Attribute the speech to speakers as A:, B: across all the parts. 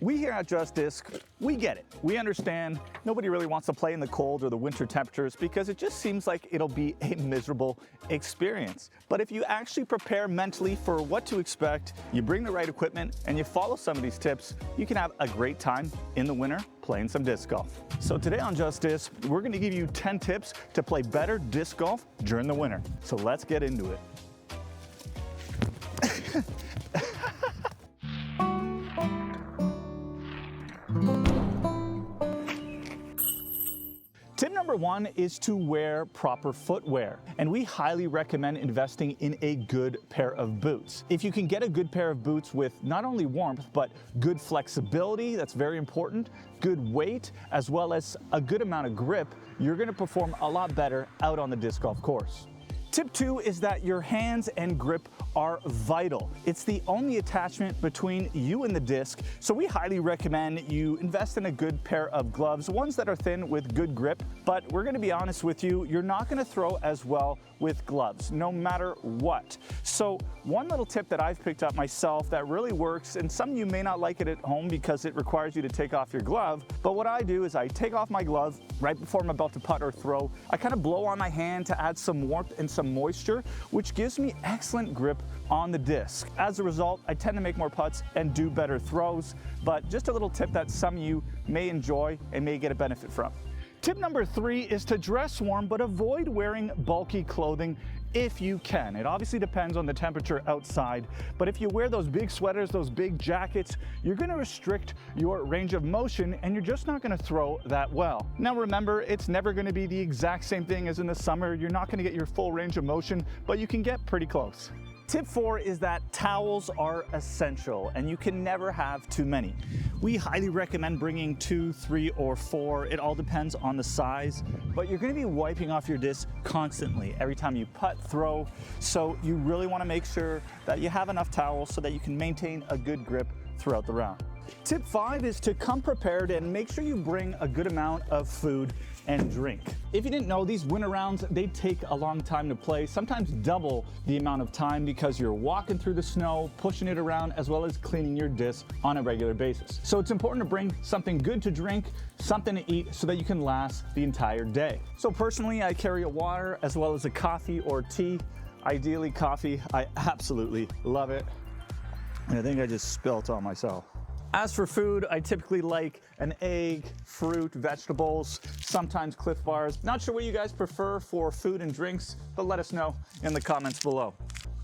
A: We here at Just Disc, we get it. We understand nobody really wants to play in the cold or the winter temperatures because it just seems like it'll be a miserable experience. But if you actually prepare mentally for what to expect, you bring the right equipment, and you follow some of these tips, you can have a great time in the winter playing some disc golf. So today on Just Disc, we're going to give you 10 tips to play better disc golf during the winter. So let's get into it. Tip number one is to wear proper footwear, and we highly recommend investing in a good pair of boots. If you can get a good pair of boots with not only warmth, but good flexibility, that's very important, good weight, as well as a good amount of grip, you're going to perform a lot better out on the disc golf course. Tip two is that your hands and grip are vital. It's the only attachment between you and the disc, so we highly recommend you invest in a good pair of gloves, ones that are thin with good grip, but we're gonna be honest with you, you're not gonna throw as well with gloves, no matter what. So one little tip that I've picked up myself that really works, and some of you may not like it at home because it requires you to take off your glove, but what I do is I take off my glove right before I'm about to putt or throw. I kind of blow on my hand to add some warmth and some moisture, which gives me excellent grip on the disc. As a result, I tend to make more putts and do better throws, but just a little tip that some of you may enjoy and may get a benefit from. Tip number three is to dress warm, but avoid wearing bulky clothing if you can. It obviously depends on the temperature outside, but if you wear those big sweaters, those big jackets, you're gonna restrict your range of motion and you're just not gonna throw that well. Now remember, it's never gonna be the exact same thing as in the summer. You're not gonna get your full range of motion, but you can get pretty close. Tip four is that towels are essential and you can never have too many. We highly recommend bringing 2, 3, or 4. It all depends on the size, but you're gonna be wiping off your disc constantly every time you putt, throw. So you really wanna make sure that you have enough towels so that you can maintain a good grip throughout the round. Tip 5 is to come prepared and make sure you bring a good amount of food and drink. If you didn't know, these winter rounds, they take a long time to play, sometimes double the amount of time because you're walking through the snow, pushing it around, as well as cleaning your disc on a regular basis. So it's important to bring something good to drink, something to eat, so that you can last the entire day. So personally, I carry a water as well as a coffee or tea. Ideally coffee, I absolutely love it. And I think I just spilt on myself. As for food, I typically like an egg, fruit, vegetables, sometimes Cliff Bars. Not sure what you guys prefer for food and drinks, but let us know in the comments below.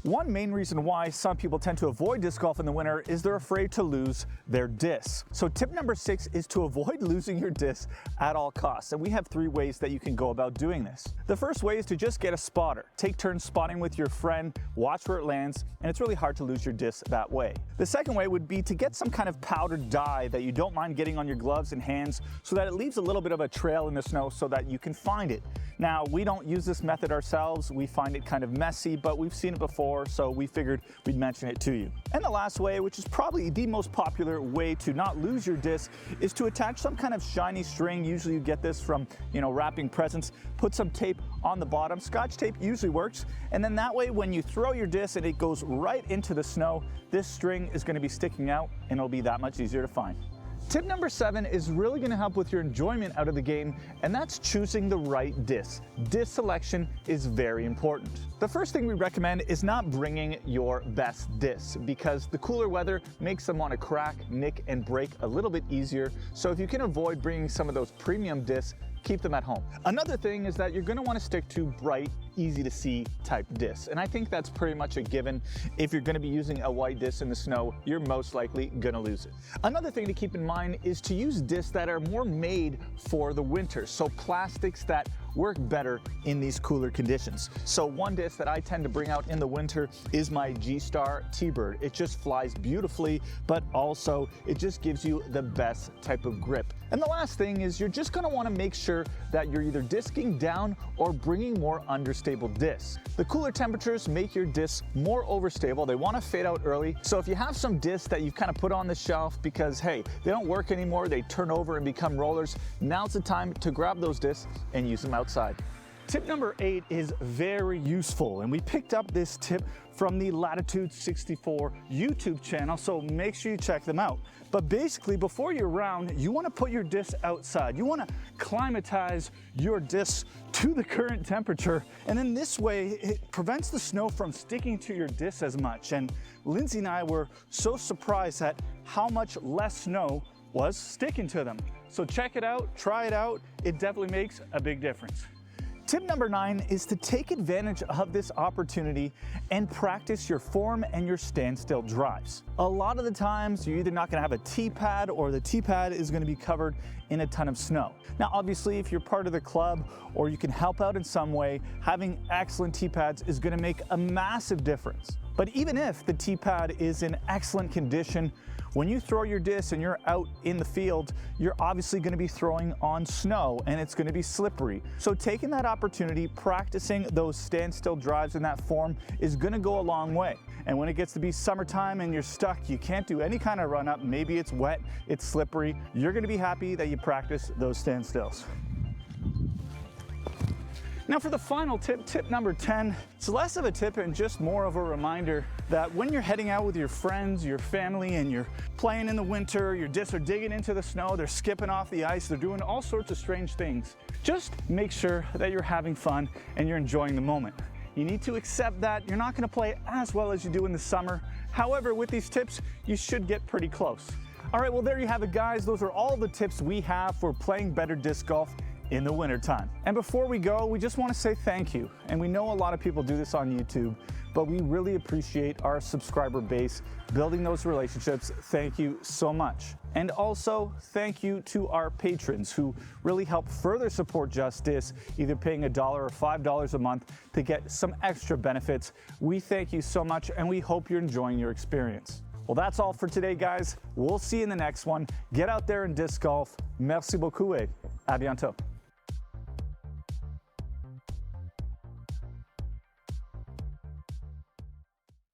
A: One main reason why some people tend to avoid disc golf in the winter is they're afraid to lose their discs. So tip number 6 is to avoid losing your disc at all costs. And we have 3 ways that you can go about doing this. The first way is to just get a spotter. Take turns spotting with your friend, watch where it lands, and it's really hard to lose your disc that way. The second way would be to get some kind of powdered dye that you don't mind getting on your gloves and hands so that it leaves a little bit of a trail in the snow so that you can find it. Now, we don't use this method ourselves. We find it kind of messy, but we've seen it before, so we figured we'd mention it to you. And the last way, which is probably the most popular way to not lose your disc, is to attach some kind of shiny string. Usually you get this from, wrapping presents. Put some tape on the bottom. Scotch tape usually works. And then that way, when you throw your disc and it goes right into the snow, this string is going to be sticking out and it'll be that much easier to find. Tip number 7 is really going to help with your enjoyment out of the game, and that's choosing the right disc. Disc selection is very important. The first thing we recommend is not bringing your best discs because the cooler weather makes them want to crack, nick, and break a little bit easier. So if you can avoid bringing some of those premium discs, keep them at home. Another thing is that you're going to want to stick to bright, easy to see type discs, and I think that's pretty much a given. If you're going to be using a white disc in the snow, you're most likely going to lose it. Another thing to keep in mind is to use discs that are more made for the winter, so plastics that work better in these cooler conditions. So one disc that I tend to bring out in the winter is my G-Star T-Bird. It just flies beautifully, but also it just gives you the best type of grip. And the last thing is you're just gonna wanna make sure that you're either discing down or bringing more understable discs. The cooler temperatures make your discs more overstable. They wanna fade out early. So if you have some discs that you've kind of put on the shelf because, hey, they don't work anymore, they turn over and become rollers, now's the time to grab those discs and use them outside. Tip number 8 is very useful, and we picked up this tip from the Latitude 64 YouTube channel, so make sure you check them out. But basically, before your round, you want to put your discs outside. You want to climatize your discs to the current temperature, and then this way it prevents the snow from sticking to your discs as much. And Lindsay and I were so surprised at how much less snow was sticking to them. So check it out, try it out. It definitely makes a big difference. Tip number 9 is to take advantage of this opportunity and practice your form and your standstill drives. A lot of the times you're either not going to have a tee pad or the tee pad is going to be covered in a ton of snow. Now obviously if you're part of the club or you can help out in some way, having excellent tee pads is going to make a massive difference. But even if the tee pad is in excellent condition, when you throw your disc and you're out in the field, you're obviously going to be throwing on snow and it's going to be slippery. So taking that opportunity, practicing those standstill drives in that form is going to go a long way. And when it gets to be summertime and you're stuck, you can't do any kind of run up, maybe it's wet, it's slippery, you're going to be happy that you practice those standstills. Now for the final tip, tip number 10, it's less of a tip and just more of a reminder that when you're heading out with your friends, your family, and you're playing in the winter, your discs are digging into the snow, they're skipping off the ice, they're doing all sorts of strange things. Just make sure that you're having fun and you're enjoying the moment. You need to accept that you're not going to play as well as you do in the summer. However, with these tips, you should get pretty close. All right, well there you have it guys. Those are all the tips we have for playing better disc golf in the wintertime. And before we go, we just want to say thank you. And we know a lot of people do this on YouTube, but we really appreciate our subscriber base, building those relationships. Thank you so much. And also thank you to our patrons who really help further support Justice, either paying $1 or $5 a month to get some extra benefits. We thank you so much and we hope you're enjoying your experience. Well, that's all for today, guys. We'll see you in the next one. Get out there and disc golf. Merci beaucoup et à bientôt.